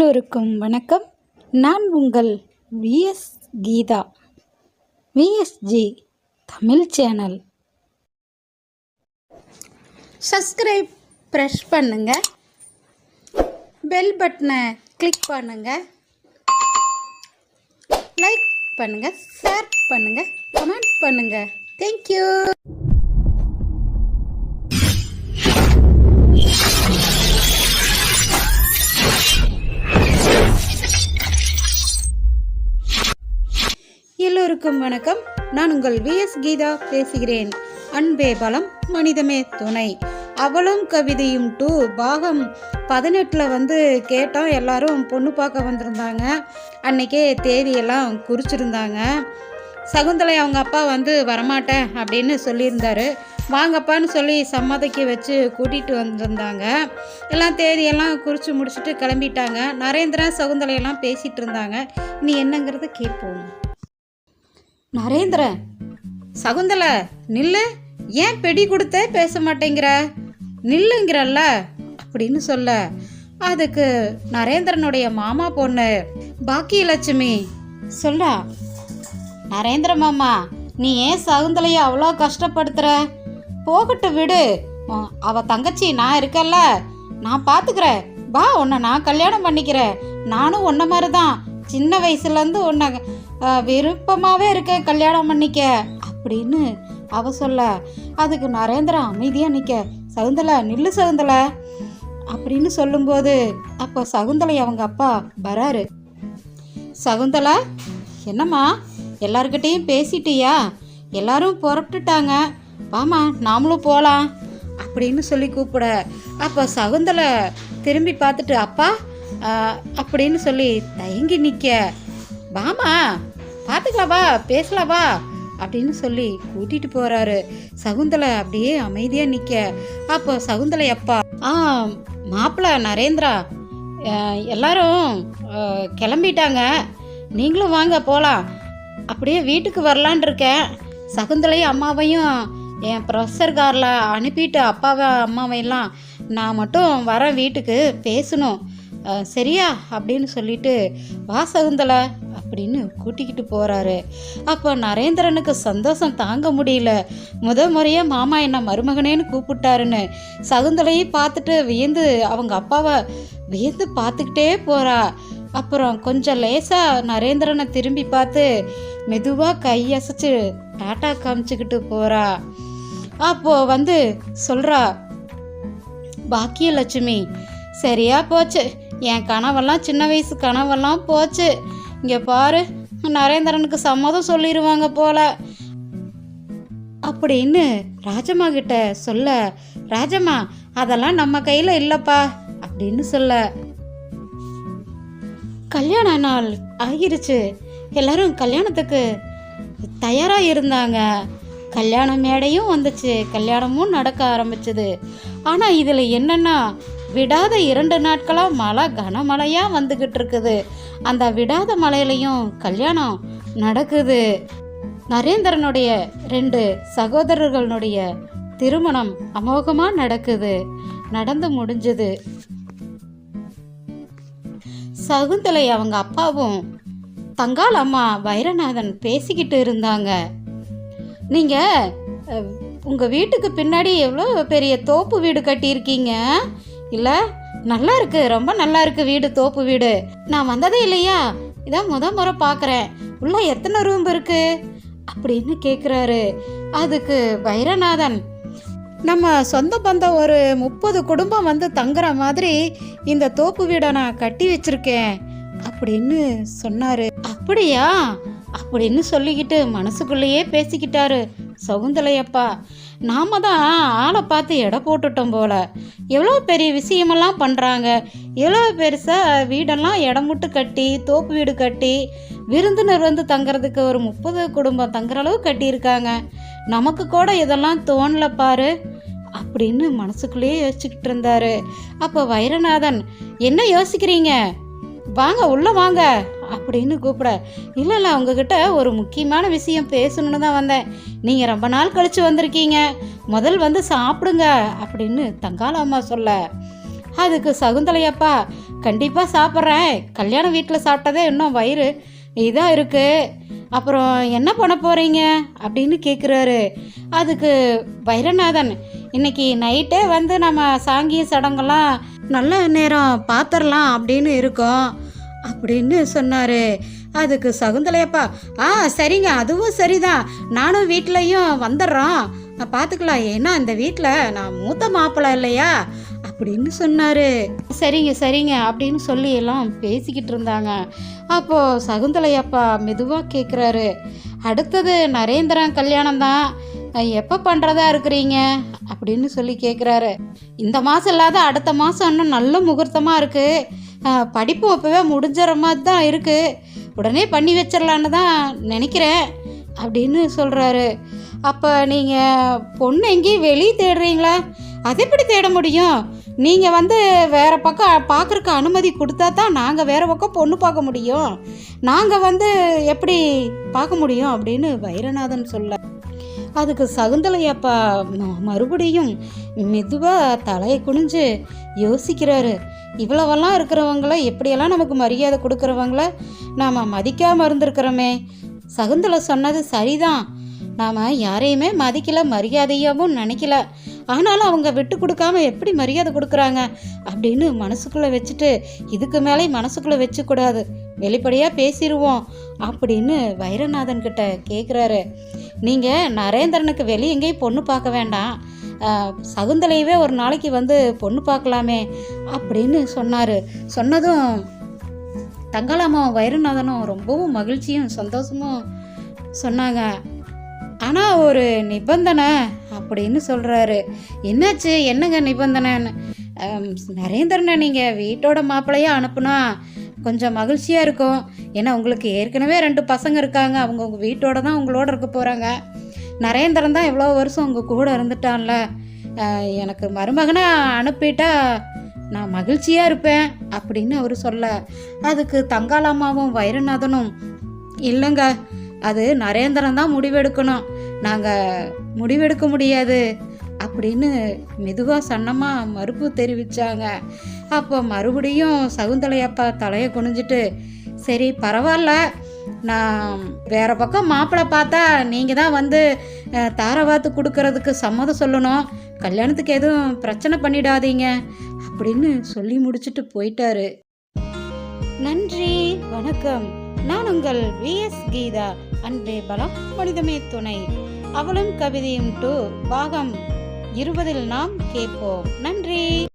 எல்லோருக்கும் வணக்கம். நான் உங்கள் VS Geetha, VSG Tamil channel. Subscribe press பண்ணுங்க, பெல் பட்டனை கிளிக் பண்ணுங்க, லைக் பண்ணுங்க, ஷேர் பண்ணுங்க, கமெண்ட் பண்ணுங்க. தேங்க்யூ. எல்லோருக்கும் வணக்கம். நான் உங்கள் விஎஸ் கீதா பேசுகிறேன். அன்பே பலம், மனிதமே துணை. அவளும் கவிதையும் 2 பாகம் 18 கேட்டோம். எல்லாரும் பொண்ணு பார்க்க வந்திருந்தாங்க. அன்னைக்கே தேதியெல்லாம் குறிச்சிருந்தாங்க. சகுந்தலை அவங்க அப்பா வரமாட்டேன் அப்படின்னு சொல்லியிருந்தாரு. வாங்கப்பான்னு சொல்லி சம்மதிக்க வச்சு கூட்டிகிட்டு வந்திருந்தாங்க. எல்லாம் தேதியெல்லாம் குறித்து முடிச்சுட்டு கிளம்பிட்டாங்க. நரேந்திரன் சகுந்தலையெல்லாம் பேசிகிட்டு இருந்தாங்க. நீ என்னங்கிறத கேட்போம். நரேந்திரன், சகுந்தலை நில்லு, ஏன் பெடி கொடுத்தே பேச மாட்டேங்கிற, நில்லுங்கிறல்ல அப்படின்னு சொல்ல, அதுக்கு நரேந்திரனுடைய மாமா பொண்ணு பாக்கியலட்சுமி சொல்ல, நரேந்திர மாமா, நீ ஏன் சகுந்தலையை அவ்வளோ கஷ்டப்படுத்துற, போகட்டு விடு, அவ தங்கச்சி நான் இருக்கல்ல, நான் பார்த்துக்கிறேன், வா உன்னை நான் கல்யாணம் பண்ணிக்கிறேன், நானும் உன்ன மாதிரி தான் சின்ன வயசுலேருந்து உன்னை விருப்பமாகவே இருக்கேன், கல்யாணம் பண்ணிக்க அப்படின்னு அவ சொல்ல, அதுக்கு நரேந்திரன் அமைதியாக நிற்க, சகுந்தலை நில்லு சகுந்தலை அப்படின்னு சொல்லும்போது, அப்போ சகுந்தலை அவங்க அப்பா வராரு. சகுந்தலை, என்னம்மா எல்லார்கிட்டையும் பேசிட்டியா, எல்லாரும் புறப்பட்டுட்டாங்க, வாமா நாமளும் போகலாம் அப்படின்னு சொல்லி கூப்பிட, அப்போ சகுந்தலை திரும்பி பார்த்துட்டு அப்பா அப்படின்னு சொல்லி தயங்கி நிற்க, வாமா பார்த்துக்கலாவா பேசலாவா அப்படின்னு சொல்லி கூட்டிகிட்டு போகிறாரு. சகுந்தலை அப்படியே அமைதியாக நிற்க, அப்போ சகுந்தலை அப்பா, மாப்பிள்ளை நரேந்திரா, எல்லாரும் கிளம்பிட்டாங்க, நீங்களும் வாங்க போகலாம், அப்படியே வீட்டுக்கு வரலான் இருக்கேன், சகுந்தலையும் அம்மாவையும் என் ப்ரொஃபஸர் காரில் அனுப்பிட்டு அப்பாவை அம்மாவையெல்லாம் நான் மட்டும் வரேன், வீட்டுக்கு பேசணும், சரியா அப்படின்னு சொல்லிட்டு வா சகுந்தலை அப்படின்னு கூட்டிக்கிட்டு போகிறாரு. அப்போ நரேந்திரனுக்கு சந்தோஷம் தாங்க முடியல. முறையாக மாமா என்ன மருமகனேன்னு கூப்பிட்டாருன்னு சகுந்தலையை பார்த்துட்டு வியந்து அவங்க அப்பாவை வியந்து பார்த்துக்கிட்டே போகிறா. அப்புறம் கொஞ்சம் லேசாக நரேந்திரனை திரும்பி பார்த்து மெதுவாக கையசைச்சு டாட்டா காமிச்சுக்கிட்டு போகிறா. அப்போது சொல்கிறா பாக்கியலட்சுமி, சரியா போச்சு, என் கனவெல்லாம் சின்ன வயசு கனவெல்லாம் போச்சு, இங்கே பாரு நரேந்திரனுக்கு சம்மதம் சொல்லிடுவாங்க போல அப்படின்னு ராஜம்மா கிட்ட சொல்ல, ராஜம்மா அதெல்லாம் நம்ம கையில் இல்லைப்பா அப்படின்னு சொல்ல, கல்யாண நாள் ஆகிருச்சு, எல்லாரும் கல்யாணத்துக்கு தயாராக இருந்தாங்க, கல்யாண மேடையும் வந்துச்சு, கல்யாணமும் நடக்க ஆரம்பிச்சது. ஆனால் இதில் என்னென்னா விடாத 2 நாட்களாக மழை கனமழையாக வந்துக்கிட்டு இருக்குது. அந்த விடாத மழையிலையும் கல்யாணம் நடக்குது. நரேந்திரனுடைய 2 சகோதரர்களுடைய திருமணம் அமோகமாக நடக்குது, நடந்து முடிஞ்சது. சகுந்தலை அவங்க அப்பாவும் தங்கால் அம்மா வைரநாதன் பேசிக்கிட்டு இருந்தாங்க. நீங்கள் உங்கள் வீட்டுக்கு பின்னாடி எவ்வளோ பெரிய தோப்பு வீடு கட்டியிருக்கீங்க இல்லை, நல்லா இருக்கு, ரொம்ப நல்லா இருக்கு வீடு, தோப்பு வீடு, நான் வந்ததே இல்லையா, இதான் முறை பார்க்குறேன், உள்ள எத்தனை ரூம் இருக்கு அப்படின்னு கேட்குறாரு. அதுக்கு வைரநாதன், நம்ம சொந்த பந்தம் ஒரு 30 குடும்பம் தங்குற மாதிரி இந்த தோப்பு வீடை நான் கட்டி வச்சிருக்கேன் அப்படின்னு சொன்னாரு. அப்படியா அப்படின்னு சொல்லிக்கிட்டு மனசுக்குள்ளேயே பேசிக்கிட்டாரு சகுந்தலையப்பா. நாம தான் ஆளை பார்த்து எடை போட்டுட்டோம் போல, எவ்வளோ பெரிய விஷயமெல்லாம் பண்ணுறாங்க, எவ்வளோ பெருசாக வீடெல்லாம் இடம் விட்டு கட்டி தோப்பு வீடு கட்டி விருந்தினர் தங்குறதுக்கு ஒரு 30 குடும்பம் தங்குற அளவு கட்டியிருக்காங்க, நமக்கு கூட இதெல்லாம் தோணல பாரு அப்படின்னு மனசுக்குள்ளேயே யோசிச்சுக்கிட்டு இருந்தாரு. அப்போ வைரநாதன், என்ன யோசிக்கிறீங்க, வாங்க உள்ளே வாங்க அப்படின்னு கூப்பிட, இல்லை உங்ககிட்ட ஒரு முக்கியமான விஷயம் பேசணுன்னு தான் வந்தேன், நீங்கள் ரொம்ப நாள் கழித்து வந்திருக்கீங்க, முதல் சாப்பிடுங்க அப்படின்னு தங்கால அம்மா சொல்ல, அதுக்கு சகுந்தலையப்பா, கண்டிப்பாக சாப்பிட்றேன். கல்யாண வீட்டில் சாப்பிட்டதே இன்னும் வயிறு இதாக இருக்குது. அப்புறம் என்ன பண்ண போகிறீங்க அப்படின்னு கேட்குறாரு. அதுக்கு வைரநாதன், இன்னைக்கு நைட்டே வந்து நம்ம சாங்கிய சடங்கெல்லாம் நல்ல நேரம் பார்த்துடலாம் அப்படின்னு இருக்கோம் அப்படின்னு சொன்னார். அதுக்கு சகுந்தலையப்பா, சரிங்க, அதுவும் சரிதான், நானும் வீட்லேயும் வந்துடுறோம், பார்த்துக்கலாம், ஏன்னா இந்த வீட்டில் நான் மூத்த மாப்பிள்ளை இல்லையா அப்படின்னு சொன்னார். சரிங்க சரிங்க அப்படின்னு சொல்லி எல்லாம் பேசிக்கிட்டு இருந்தாங்க. அப்போது சகுந்தலையப்பா மெதுவாக கேட்குறாரு, அடுத்தது நரேந்திரன் கல்யாணம் தான், எப்போ பண்ணுறதா இருக்கிறீங்க அப்படின்னு சொல்லி கேட்குறாரு. இந்த மாதம் இல்லாத அடுத்த மாதம் இன்னும் நல்ல முகூர்த்தமாக இருக்குது, படிப்பு அப்போவே முடிஞ்சிற மாதிரி தான் இருக்குது, உடனே பண்ணி வச்சிடலான்னு தான் நினைக்கிறேன் அப்படின்னு சொல்கிறாரு. அப்போ நீங்கள் பொண்ணு எங்கேயும் வெளியே தேடுறீங்களா? அது எப்படி தேட முடியும்? நீங்கள் வந்து வேறு பக்கம் பார்க்குறக்கு அனுமதி கொடுத்தா தான் நாங்கள் வேறு பக்கம் பொண்ணு பார்க்க முடியும், நாங்கள் வந்து எப்படி பார்க்க முடியும் அப்படின்னு வைரநாதன் சொல்ல. அதுக்கு சகுந்தலையப்பா மறுபடியும் மெதுவாக தலையை குனிஞ்சு யோசிக்கிறாரு. இவ்வளவெல்லாம் இருக்கிறவங்கள, எப்படியெல்லாம் நமக்கு மரியாதை கொடுக்குறவங்கள நாம் மதிக்காமல் இருந்திருக்கிறோமே. சகுந்தலை சொன்னது சரிதான், நாம் யாரையுமே மதிக்கலை, மரியாதையாகவும் நினைக்கல, ஆனாலும் அவங்க விட்டு கொடுக்காம எப்படி மரியாதை கொடுக்குறாங்க அப்படின்னு மனசுக்குள்ளே வச்சுட்டு, இதுக்கு மேலே மனசுக்குள்ளே வச்சுக்கூடாது, வெளிப்படையாக பேசிடுவோம் அப்படின்னு வைரநாதன் கிட்ட கேட்குறாரு. நீங்கள் நரேந்திரனுக்கு வெளியே எங்கேயும் பொண்ணு பார்க்க வேண்டாம், சகுந்தலையவே ஒரு நாளைக்கு வந்து பொண்ணு பார்க்கலாமே அப்படின்னு சொன்னார். சொன்னதும் தங்கலாமாவும் வைரநாதனும் ரொம்பவும் மகிழ்ச்சியும் சந்தோஷமும் சொன்னாங்க. ஆனால் ஒரு நிபந்தனை அப்படின்னு சொல்கிறாரு. என்னாச்சு, என்னங்க நிபந்தனைன்னு? நரேந்திரனை நீங்கள் வீட்டோட மாப்பிள்ளையாக அனுப்புனா கொஞ்சம் மகிழ்ச்சியாக இருக்கும், ஏன்னா உங்களுக்கு ஏற்கனவே 2 பசங்க இருக்காங்க, அவங்க உங்கள் வீட்டோட தான் உங்களோட இருக்க போகிறாங்க, நரேந்திரன் தான் எவ்வளோ வருஷம் உங்கள் கூட இருந்துட்டான்ல, எனக்கு மருமகனை அனுப்பிட்டா நான் மகிழ்ச்சியாக இருப்பேன் அப்படின்னு அவர் சொல்ல. அதுக்கு தங்காளம்மாவும் வைரநாதனும், இல்லைங்க, அது நரேந்திரன் தான் முடிவெடுக்கணும், நாங்கள் முடிவெடுக்க முடியாது அப்படின்னு மெதுவாக சன்னமாக மறுப்பு தெரிவித்தாங்க. அப்போ மறுபடியும் சகுந்தலையப்பா தலையை குனிஞ்சிட்டு, சரி பரவாயில்ல, நான் வேறு பக்கம் மாப்பிள்ளை பார்த்தா நீங்கள் தான் வந்து தாரவாத்து கொடுக்கறதுக்கு சம்மதம் சொல்லணும், கல்யாணத்துக்கு எதுவும் பிரச்சனை பண்ணிடாதீங்க அப்படின்னு சொல்லி முடிச்சுட்டு போயிட்டாரு. நன்றி, வணக்கம். நான் உங்கள் விஎஸ் கீதா. அன்பே பலம், மனிதமே துணை. அவளும் கவிதையும் 2 பாகம் 20 நாம் கேட்போம். நன்றி.